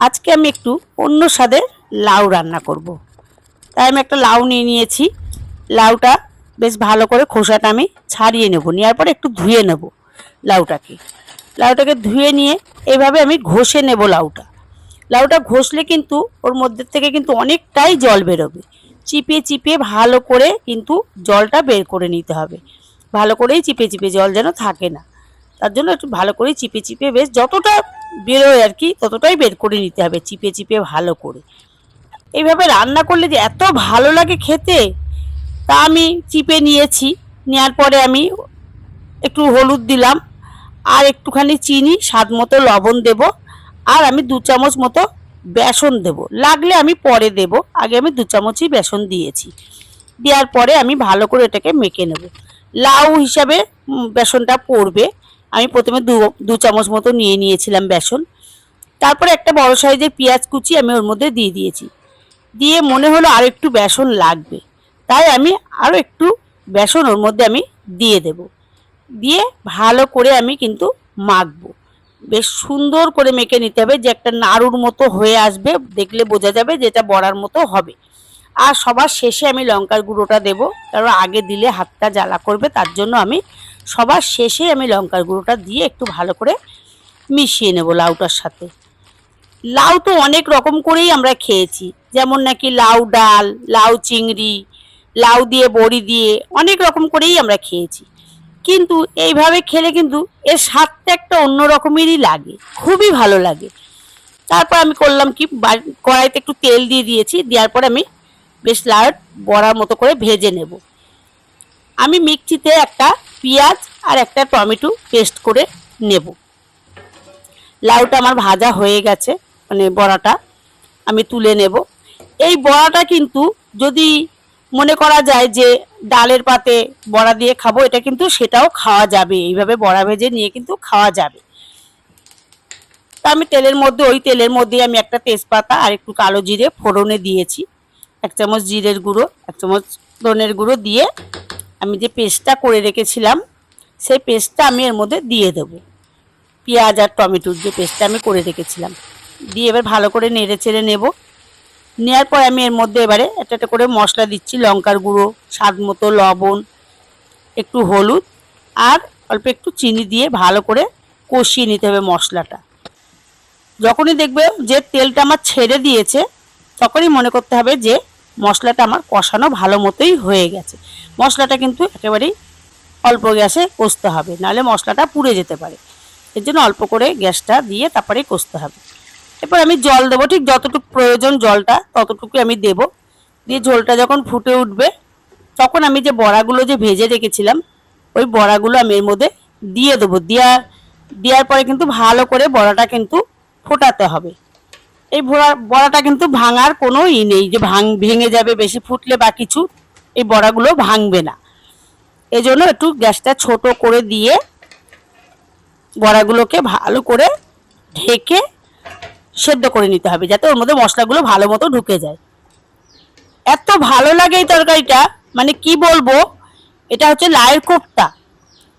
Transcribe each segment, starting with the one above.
আজকে আমি একটু অন্য স্বাদের লাউ রান্না করব। তাই আমি একটা লাউ নিয়ে নিয়েছি। লাউটা বেশ ভালো করে খোসাটা আমি ছাড়িয়ে নেব, নেওয়ার পরে একটু ধুয়ে নেব লাউটাকে ধুয়ে নিয়ে এইভাবে আমি ঘষে নেব লাউটা ঘষলে কিন্তু ওর মধ্যে থেকে কিন্তু অনেকটাই জল বেরোবে। চিপে চিপে ভালো করে কিন্তু জলটা বের করে নিতে হবে। ভালো করেই চিপে চিপে, জল যেন থাকে না, তার জন্য একটু ভালো করে চিপে চিপে বেশ যতটা বেরোয় আর কি ততটাই বের করে নিতে হবে, চিপে চিপে ভালো করে। এইভাবে রান্না করলে যে এত ভালো লাগে খেতে, তা আমি চিপে নিয়েছি। নেওয়ার পরে আমি একটু হলুদ দিলাম, আর একটুখানি চিনি, স্বাদ মতো লবণ দেব, আর আমি 2 চামচ মতো বেসন দেব। লাগলে আমি পরে দেব, আগে আমি 2 চামচই বেসন দিয়েছি। দেওয়ার পরে আমি ভালো করে এটাকে মেখে নেব। লাউ হিসাবে বেসনটা পড়বে। আমি প্রথমে 2 চামচ মতো নিয়ে নিয়েছিলাম বেসন। তারপরে একটা বড় সাইজের পেঁয়াজ কুচি আমি ওর মধ্যে দিয়ে দিয়েছি। দিয়ে মনে হলো আর একটু বেসন লাগবে, তাই আমি আরও একটু বেসন ওর মধ্যে আমি দিয়ে দেব। দিয়ে ভালো করে আমি কিন্তু মাখবো। বেশ সুন্দর করে মেখে নিতে হবে, যে একটা নাড়ুর মতো হয়ে আসবে, দেখলে বোঝা যাবে যে এটা বড়ার মতো হবে। আর সবার শেষে আমি লঙ্কার গুঁড়োটা দেব, কারণ আগে দিলে হাতটা জ্বালা করবে, তার জন্য আমি সবার শেষে আমি লঙ্কার গুঁড়োটা দিয়ে একটু ভালো করে মিশিয়ে নেব লাউটার সাথে। লাউ তো অনেক রকম করেই আমরা খেয়েছি, যেমন নাকি লাউ ডাল, লাউ চিংড়ি, লাউ দিয়ে বড়ি দিয়ে অনেক রকম করেই আমরা খেয়েছি। কিন্তু এইভাবে খেলে কিন্তু এর স্বাদটা একটা অন্য রকমেরই লাগে, খুবই ভালো লাগে। তারপর আমি করলাম কি, কড়াইতে একটু তেল দিয়ে দিয়েছি। দেওয়ার পরে আমি বেশ লাউ বড়ার মতো করে ভেজে নেব। আমি মিক্সিতে একটা পেঁয়াজ আর একটা টমেটো পেস্ট করে নেব। লাউটা আমার ভাজা হয়ে গেছে, মানে বড়াটা আমি তুলে নেব। এই বড়াটা কিন্তু যদি মনে করা যায় যে ডালের পাতে বড়া দিয়ে খাবো, এটা কিন্তু সেটাও খাওয়া যাবে, এইভাবে বড়া ভেজে নিয়ে কিন্তু খাওয়া যাবে। তা আমি ওই তেলের মধ্যে আমি একটা তেজপাতা আর একটু কালো জিরে ফোড়নে দিয়েছি। 1 চামচ জিরের গুঁড়ো, 1 চামচ ধনের গুঁড়ো দিয়ে আমি যে পেস্টটা করে রেখেছিলাম সেই পেস্টটা আমি এর মধ্যে দিয়ে দেব। পেঁয়াজ আর টমেটোর যে পেস্টটা আমি করে রেখেছিলাম দিয়ে এবার ভালো করে নেড়ে চেড়ে নেব। নেওয়ার পর আমি এর মধ্যে এবারে একটা একটা করে মশলা দিচ্ছি। লঙ্কার গুঁড়ো, স্বাদ মতো লবণ, একটু হলুদ আর অল্প একটু চিনি দিয়ে ভালো করে কষিয়ে নিতে হবে মশলাটা। যখনই দেখবে যে তেলটা আমার ছেড়ে দিয়েছে, তখনই মনে করতে হবে যে মশলাটা আমার কষানো ভালো মতোই হয়ে গেছে। মশলাটা কিন্তু একেবারেই অল্প গ্যাসে কষতে হবে, নাহলে মশলাটা পুড়ে যেতে পারে। এর জন্য অল্প করে গ্যাসটা দিয়ে তারপরে কষতে হবে। এরপর আমি জল দেবো, ঠিক যতটুকু প্রয়োজন জলটা ততটুকু আমি দেব। দিয়ে ঝোলটা যখন ফুটে উঠবে, তখন আমি যে বড়াগুলো যে ভেজে রেখেছিলাম ওই বড়াগুলো আমি এর মধ্যে দিয়ে দেবো। দেওয়ার পরে কিন্তু ভালো করে বড়াটা কিন্তু ফোটাতে হবে। এই বড়াটা কিন্তু ভাঙার কোনো নেই যে ভেঙে যাবে বেশি ফুটলে বা কিছু, এই বড়াগুলো ভাঙবে না। এই জন্য একটু গ্যাসটা ছোট করে দিয়ে বড়াগুলোকে ভালো করে ঢেকে সেদ্ধ করে নিতে হবে, যাতে ওর মধ্যে মশলাগুলো ভালো মতো ঢুকে যায়। এত ভালো লাগে এই তরকারিটা, মানে কি বলবো। এটা হচ্ছে লাউয়ের কোপ্তা।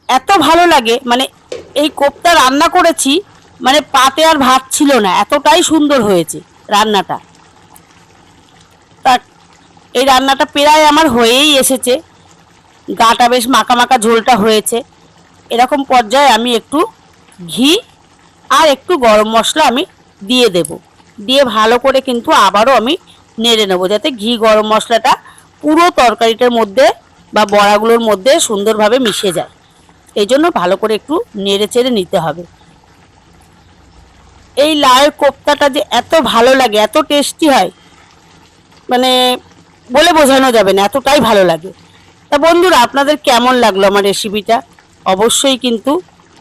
এত ভালো লাগে, মানে এই কোপ্তা রান্না করেছি, মানে পাতে আর ভাত ছিল না, এতটাই সুন্দর হয়েছে রান্নাটা। তা এই রান্নাটা প্রায় আমার হয়েই এসেছে। গাটা বেশ মাখা মাখা ঝোলটা হয়েছে। এরকম পর্যায়ে আমি একটু ঘি আর একটু গরম মশলা আমি দিয়ে দেব। দিয়ে ভালো করে কিন্তু আবারও আমি নেড়ে নেব, যাতে ঘি গরম মশলাটা পুরো তরকারিটার মধ্যে বা বড়াগুলোর মধ্যে সুন্দরভাবে মিশে যায়। এই জন্য ভালো করে একটু নেড়ে চেড়ে নিতে হবে। এই লাউয়ের কোপ্তাটা যে এত ভালো লাগে, এত টেস্টি হয়, মানে বলে বোঝানো যাবে না, এতটাই ভালো লাগে। তা বন্ধুরা, আপনাদের কেমন লাগলো আমার রেসিপিটা অবশ্যই কিন্তু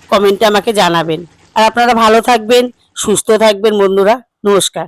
কমেন্টে আমাকে জানাবেন। আর আপনারা ভালো থাকবেন, সুস্থ থাকবেন বন্ধুরা। নমস্কার।